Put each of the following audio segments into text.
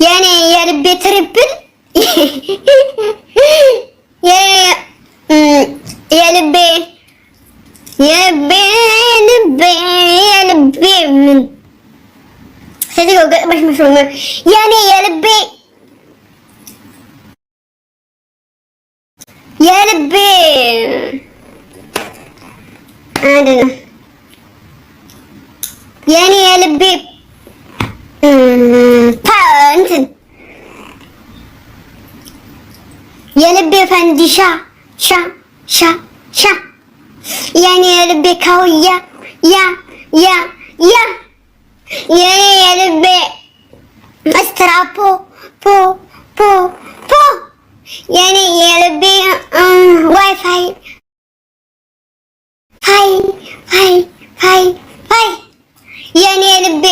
የኔ የልቤ ትሪፕል የልቤ ምን ስለዚህ ገጥመሽ መስሎኛል። የኔ የልቤ አይደለም የኔ የልቤ እንትን የልቤ ፈንዲሻ ሻ የኔ የልቤ ካውያ ያ የኔ የልቤ ስትራፖ ፖ የኔ የልቤ ዋይፋይ ፋይ የኔ የልቤ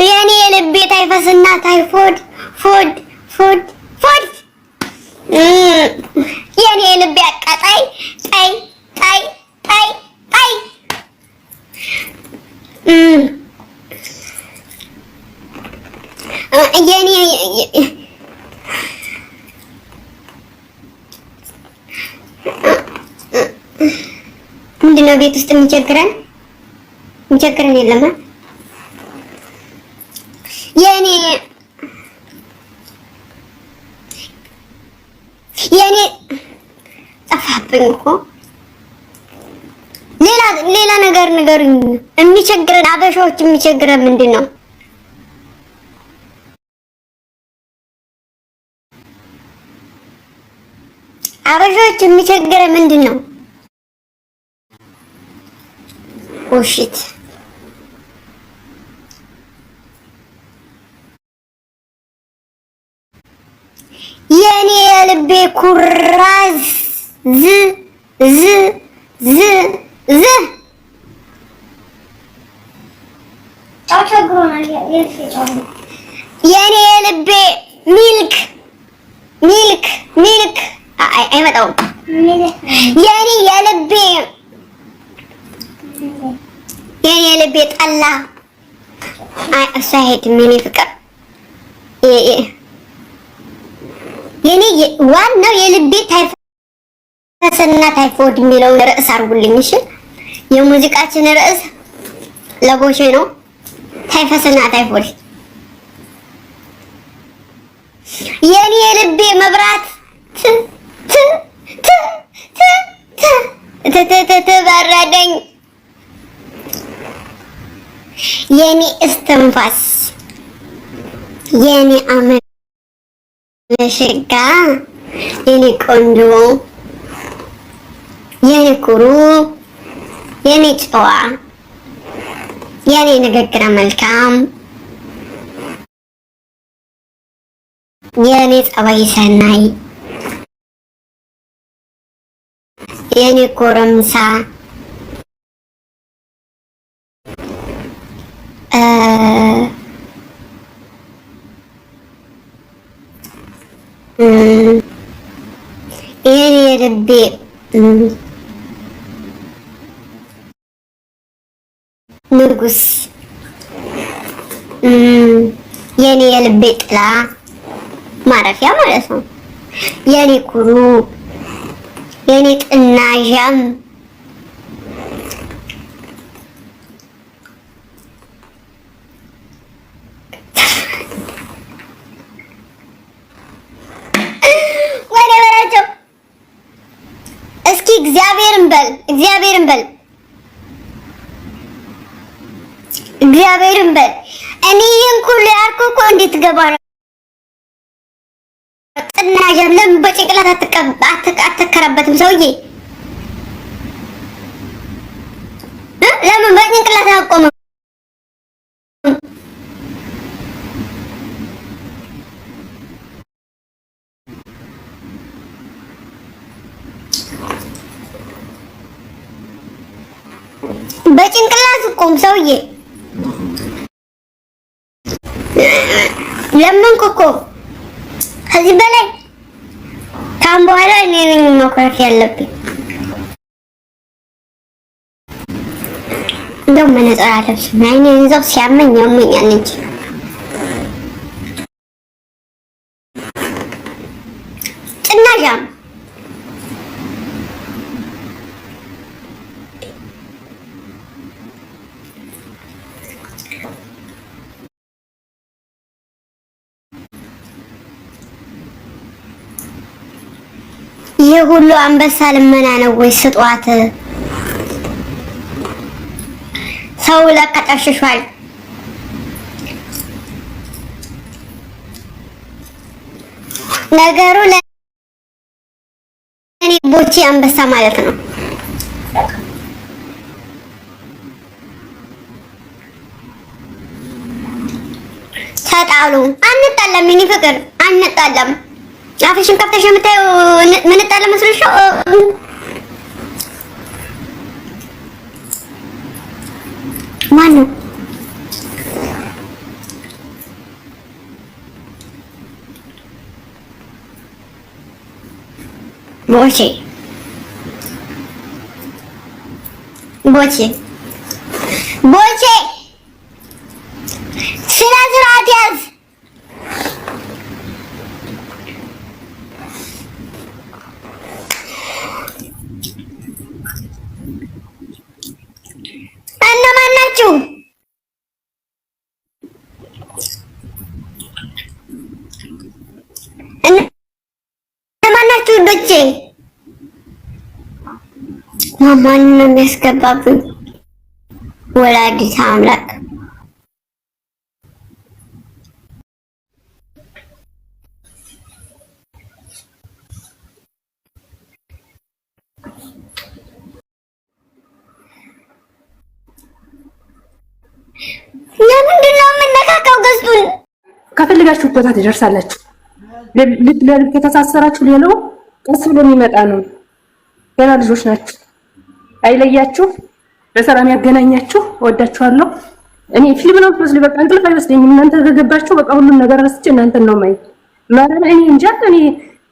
የኔ የልቤ ታይፈስና ታይፎድ ፎድ የኔ የልቤ አቃጣይ ጣይ የኔ ምንድነው ቤት ውስጥ የሚቸግረን የለም። የኔ ጠፋብኝ እኮ ሌላ ነገር ንገሩኝ። የሚቸግረን አበሻዎች የሚቸግረን ምንድን ነው? አበሻዎች የሚቸግረን ምንድን ነው? ኦሺት የኔ የልቤ ኩራዝ ዝ የኔ የልቤ ሚልክ አይመጣውም። የኔ የልቤ ጠላ እሱ አይሄድም። የኔ ፍቅር የኔ ዋናው የልቤ ታይፈስና ታይፎድ የሚለውን ርዕስ አድርጉልኝ እሺ። የሙዚቃችን ርዕስ ለቦሼ ነው። ታይፈስና ታይፎድ የኔ የልቤ መብራት በረደኝ የኔ እስትንፋስ የኔ አመሸጋ የኔ ቆንጆ የኔ ኩሩ የኔ ጨዋ የኔ ንግግር መልካም የኔ ጸባይ ሰናይ የኔ ኮረምሳ የኔ የልቤ ንጉስ የኔ የልቤ ጥላ ማረፊያ ማለት ነው። የኔ ኩሩ የኔ ጥናዣም ወደ በላቸው እስኪ እግዚአብሔርን በል እኔ ይሄን ሁሉ ያልኩህ እኮ እንዴት ገባ ነው? ጥናዣም ለምን በጭንቅላት አትከረበትም ሰውዬ? ለምን በጭንቅላት አቆመ? በጭንቅላት ቆም ሰውዬ። ለመንኩ እኮ ከዚህ በላይ ካም በኋላ እኔ ነኝ መኩራት ያለብኝ። እንደው መነጽር አለብስም አይኔን ይዘው ሲያመኝ ያመኛል እንጂ ጥናዣም ይሄ ሁሉ አንበሳ ልመና ነው ወይ? ስጧት። ሰው ለካ ጠሽሿል። ነገሩ ለኔ ቦቼ አንበሳ ማለት ነው። ተጣሉ። አንጣላም፣ የኔ ፍቅር አንጣላም። አፍሽን ከፍተሽ የምታየው ምን ጣለ መስሎሽ? ማን ነው? ቦቼ ቦቼ ቦቼ ስራ ስርዓት ያዝ። እነማን ናችሁ? እነማን ናችሁ? ዶቼ ማን ነው የሚያስገባብኝ? ወላዲተ አምላክ ለምንድን ነው የምነካካው? ገዝቱን ከፈልጋችሁ ቦታ ትደርሳላችሁ። ለልብ ከተሳሰራችሁ ሌላው ቀስ ብሎ የሚመጣ ነው። ገና ልጆች ናችሁ። አይለያችሁ፣ በሰላም ያገናኛችሁ። እወዳችኋለሁ። እኔ ፊልም ነው መስሎ በቃ እንቅልፍ አይወስደኝም። እናንተ ከገባችሁ በቃ ሁሉን ነገር ረስቼ እናንተን ነው ማየት ማለት። እኔ እንጃ እኔ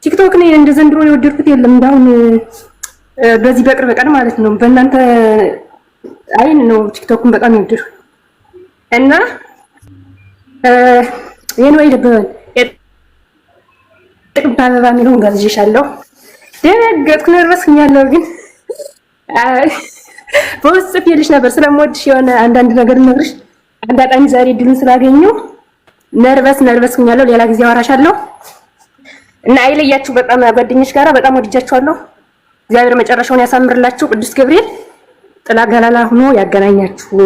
ቲክቶክ ነው እንደ ዘንድሮ የወደድኩት የለም። እንዳሁን በዚህ በቅርብ ቀን ማለት ነው በእናንተ አይን ነው ቲክቶክን በጣም የወደድኩት እና የኔ ወይ ደበበን ጥቅምት አበባ የሚለውን ጋብዤሻለሁ። ደነገጥኩ፣ ነርቨስኩኝ ያለው ግን በውስጥ ጽፌልሽ ነበር ስለምወድሽ የሆነ አንዳንድ ነገር ነግርሽ አጋጣሚ ዛሬ ድልን ስላገኘሁ ነርቨስኩኝ ያለው። ሌላ ጊዜ አወራሻለሁ እና አይለያችሁ። በጣም ጓደኞች ጋራ በጣም ወድጃችኋለሁ። እግዚአብሔር መጨረሻውን ያሳምርላችሁ። ቅዱስ ገብርኤል ጥላ ገላላ ሆኖ ያገናኛችሁ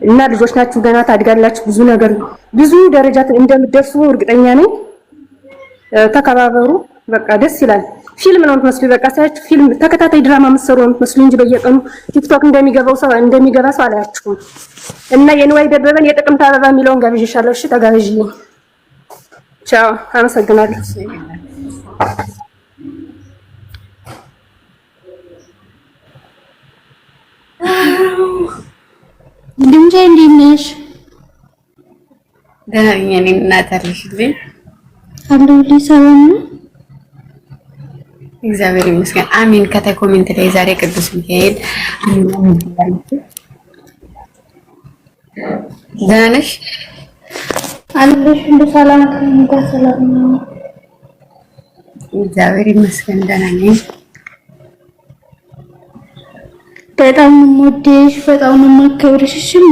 እና ልጆች ናችሁ፣ ገና ታድጋላችሁ። ብዙ ነገር ብዙ ደረጃ እንደምትደርሱ እርግጠኛ ነኝ። ተከባበሩ። በቃ ደስ ይላል። ፊልም ነው የምትመስሉ። በቃ ሳያችሁ ፊልም ተከታታይ ድራማ የምትሰሩ ነው የምትመስሉ እንጂ በየቀኑ ቲክቶክ እንደሚገባ ሰው አላያችሁም። እና የንዋይ ደበበን የጥቅምት አበባ የሚለውን ጋብዤሻለሁ። እሺ ተጋብዤ። ቻው፣ አመሰግናለሁ። ድምጼ እንዴት ነሽ? ደህና ነኝ። እኔ እናት አለሽልኝ? አለሁልኝ። ሰላም ነው? እግዚአብሔር ይመስገን። አሚን። ከታይ ኮሜንት ላይ ዛሬ ቅዱስ ሚካኤል ደህና ነሽ? አለሁልሽ። እንደ ሰላም ከእንግዲህ ሰላም ነው? እግዚአብሔር ይመስገን ደህና ነኝ። በጣም የምወድሽ በጣም የማከብርሽ። እሺማ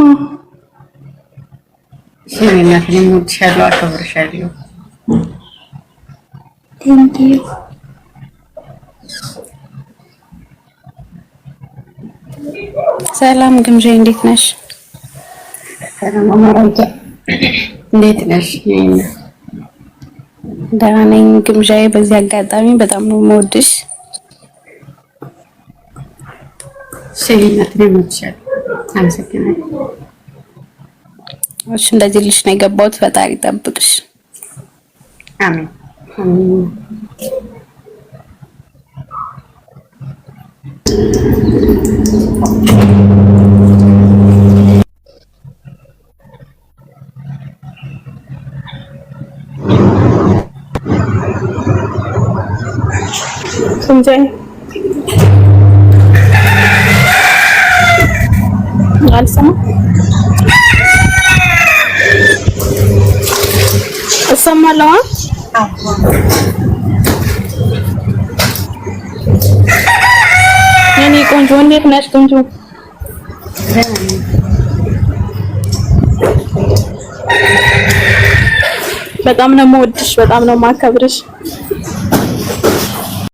እሺ፣ እናት እኔም እወድሻለሁ፣ አከብርሻለሁ። ቴንኪዩ። ሰላም ግምዣ፣ እንዴት ነሽ? ሰላም አማራንተ፣ እንዴት ነሽ? ደህና ነኝ ግምዣዬ። በዚህ አጋጣሚ በጣም ነው የምወድሽ። ሸይናት ነው የምትሻል። አመሰግናለሁ። እሺ፣ እንደዚህ ልሽ ነው የገባሁት። ፈጣሪ ይጠብቅሽ። አሜን አሜን። እንጃይ አልሰማም። እሰማለሁ። የኔ ቆንጆ እንዴት ነሽ? ቆንጆ በጣም ነው የምወድሽ፣ በጣም ነው የማከብርሽ።